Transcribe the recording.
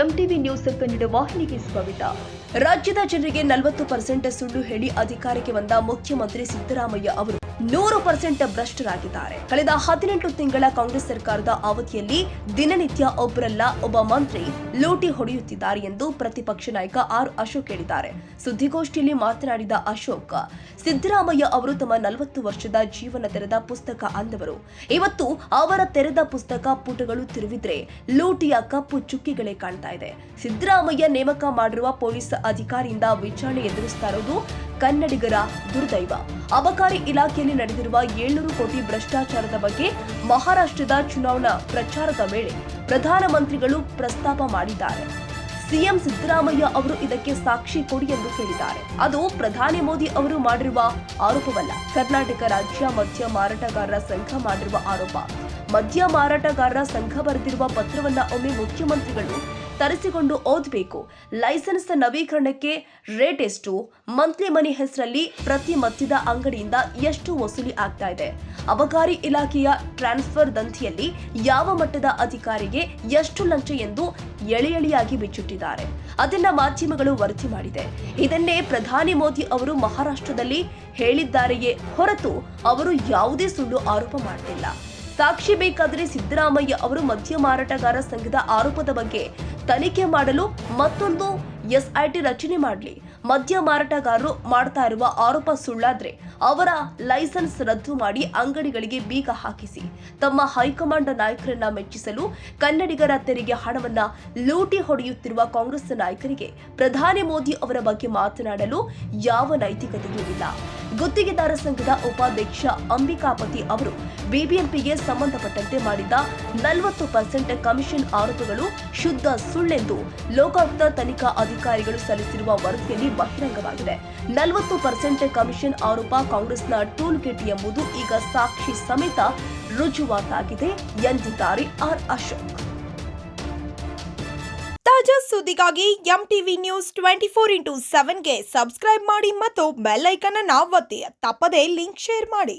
MTV news Kannada ವಾಹಿನಿಗೆ ಸ್ವಾಗತ. ರಾಜ್ಯದ ಜನರಿಗೆ 40% ಸುಳ್ಳು ಹೇಳಿ ಅಧಿಕಾರಕ್ಕೆ ಬಂದ ಮುಖ್ಯಮಂತ್ರಿ ಸಿದ್ದರಾಮಯ್ಯ ಅವರು 100% ಭ್ರಷ್ಟರಾಗಿದ್ದಾರೆ. ಕಳೆದ 18 ತಿಂಗಳ ಕಾಂಗ್ರೆಸ್ ಸರ್ಕಾರದ ಅವಧಿಯಲ್ಲಿ ದಿನನಿತ್ಯ ಒಬ್ಬರಲ್ಲ ಒಬ್ಬ ಮಂತ್ರಿ ಲೂಟಿ ಹೊಡೆಯುತ್ತಿದ್ದಾರೆ ಎಂದು ಪ್ರತಿಪಕ್ಷ ನಾಯಕ ಆರ್ ಅಶೋಕ್ ಹೇಳಿದ್ದಾರೆ. ಸುದ್ದಿಗೋಷ್ಠಿಯಲ್ಲಿ ಮಾತನಾಡಿದ ಅಶೋಕ್, ಸಿದ್ದರಾಮಯ್ಯ ಅವರು ತಮ್ಮ 40 ವರ್ಷದ ಜೀವನ ತೆರೆದ ಪುಸ್ತಕ ಅಂದವರು. ಇವತ್ತು ಅವರ ತೆರೆದ ಪುಸ್ತಕ ಪುಟಗಳು ತಿರುವಿದ್ರೆ ಲೂಟಿಯ ಕಪ್ಪು ಚುಕ್ಕಿಗಳೇ ಕಾಣ್ತಾ ಇದೆ. ಸಿದ್ದರಾಮಯ್ಯ ನೇಮಕ ಮಾಡಿರುವ ಪೊಲೀಸ್ ಅಧಿಕಾರಿಯಿಂದ ವಿಚಾರಣೆ ಎದುರಿಸ್ತಾ ಇರೋದು ಕನ್ನಡಿಗರ ದುರ್ದೈವ. ಅಬಕಾರಿ ಇಲಾಖೆಯಲ್ಲಿ ನಡೆದಿರುವ 700 ಕೋಟಿ ಭ್ರಷ್ಟಾಚಾರದ ಬಗ್ಗೆ ಮಹಾರಾಷ್ಟ್ರದ ಚುನಾವಣಾ ಪ್ರಚಾರದ ವೇಳೆ ಪ್ರಧಾನಮಂತ್ರಿಗಳು ಪ್ರಸ್ತಾಪ ಮಾಡಿದ್ದಾರೆ. ಸಿಎಂ ಸಿದ್ದರಾಮಯ್ಯ ಅವರು ಇದಕ್ಕೆ ಸಾಕ್ಷಿ ಕೊಡಿ ಎಂದು ಹೇಳಿದ್ದಾರೆ. ಅದು ಪ್ರಧಾನಿ ಮೋದಿ ಅವರು ಮಾಡಿರುವ ಆರೋಪವಲ್ಲ. ಕರ್ನಾಟಕ ರಾಜ್ಯ ಮದ್ಯ ಮಾರಾಟಗಾರರ ಸಂಘ ಮಾಡಿರುವ ಆರೋಪ. ಮದ್ಯ ಮಾರಾಟಗಾರರ ಸಂಘ ಬರೆದಿರುವ ಪತ್ರವನ್ನ ಒಮ್ಮೆ ಮುಖ್ಯಮಂತ್ರಿಗಳು ತರಿಸಿಕೊಂಡು ಓದಬೇಕು. ಲೈಸೆನ್ಸ್ ನವೀಕರಣಕ್ಕೆ ರೇಟ್ ಎಷ್ಟು, ಮಂತ್ಲಿ ಮನಿ ಹೆಸರಲ್ಲಿ ಪ್ರತಿ ಮದ್ಯದ ಅಂಗಡಿಯಿಂದ ಎಷ್ಟು ವಸೂಲಿ ಆಗ್ತಾ ಇದೆ, ಅಬಕಾರಿ ಇಲಾಖೆಯ ಟ್ರಾನ್ಸ್ಫರ್ ದಂಧೆಯಲ್ಲಿ ಯಾವ ಮಟ್ಟದ ಅಧಿಕಾರಿಗೆ ಎಷ್ಟು ಲಂಚ ಎಂದು ಎಳೆಯಾಗಿ ಬಿಚ್ಚಿಟ್ಟಿದ್ದಾರೆ. ಅದನ್ನ ಮಾಧ್ಯಮಗಳು ವರದಿ ಮಾಡಿದೆ. ಇದನ್ನೇ ಪ್ರಧಾನಿ ಮೋದಿ ಅವರು ಮಹಾರಾಷ್ಟ್ರದಲ್ಲಿ ಹೇಳಿದ್ದಾರೆಯೇ ಹೊರತು ಅವರು ಯಾವುದೇ ಸುಳ್ಳು ಆರೋಪ ಮಾಡಿಲ್ಲ. ಸಾಕ್ಷಿ ಬೇಕಾದರೆ ಸಿದ್ದರಾಮಯ್ಯ ಅವರು ಮದ್ಯ ಮಾರಾಟಗಾರ ಸಂಘದ ಆರೋಪದ ಬಗ್ಗೆ ತನಿಖೆ ಮಾಡಲು ಮತ್ತೊಂದು ಎಸ್ಐಟಿ ರಚನೆ ಮಾಡಲಿ. ಮದ್ಯ ಮಾರಾಟಗಾರರು ಮಾಡ್ತಾ ಇರುವ ಆರೋಪ ಸುಳ್ಳಾದ್ರೆ ಅವರ ಲೈಸೆನ್ಸ್ ರದ್ದು ಮಾಡಿ ಅಂಗಡಿಗಳಿಗೆ ಬೀಗ ಹಾಕಿಸಿ. ತಮ್ಮ ಹೈಕಮಾಂಡ್ ನಾಯಕರನ್ನ ಮೆಚ್ಚಿಸಲು ಕನ್ನಡಿಗರ ತೆರಿಗೆ ಹಣವನ್ನ ಲೂಟಿ ಹೊಡೆಯುತ್ತಿರುವ ಕಾಂಗ್ರೆಸ್ ನಾಯಕರಿಗೆ ಪ್ರಧಾನಿ ಮೋದಿ ಅವರ ಬಗ್ಗೆ ಮಾತನಾಡಲು ಯಾವ ನೈತಿಕತೆಯೂ ಇಲ್ಲ. ಗುತ್ತಿಗೆದಾರ ಸಂಘದ ಉಪಾಧ್ಯಕ್ಷ ಅಂಬಿಕಾಪತಿ ಅವರು ಬಿಬಿಎಂಪಿಗೆ ಸಂಬಂಧಪಟ್ಟಂತೆ ಮಾಡಿದ್ದ 40% ಕಮಿಷನ್ ಆರೋಪಗಳು ಶುದ್ಧ ಸುಳ್ಳೆಂದು ಲೋಕಾಯುಕ್ತ ತನಿಖಾ ಅಧಿಕಾರಿಗಳು ಸಲ್ಲಿಸಿರುವ ವರದಿಯಲ್ಲಿ ಬಹಿರಂಗವಾಗಿದೆ. 40% ಕಮಿಷನ್ ಆರೋಪ ಕಾಂಗ್ರೆಸ್ನ ಟೂಲ್ ಕಿಟ್ ಎಂಬುದು ಈಗ ಸಾಕ್ಷಿ ಸಮೇತ ರುಜುವಾತಾಗಿದೆ ಎಂದಿದ್ದಾರೆ ಆರ್ ಅಶೋಕ್. ತಾಜಾ ಸುದ್ದಿಗಾಗಿ ಎಂಟಿವಿ ನ್ಯೂಸ್ 24/7ಗೆ ಸಬ್ಸ್ಕ್ರೈಬ್ ಮಾಡಿ ಮತ್ತು ಬೆಲ್ ಐಕಾನ್ ಅನ್ನು ಒತ್ತಿ. ತಪ್ಪದೇ ಲಿಂಕ್ ಶೇರ್ ಮಾಡಿ.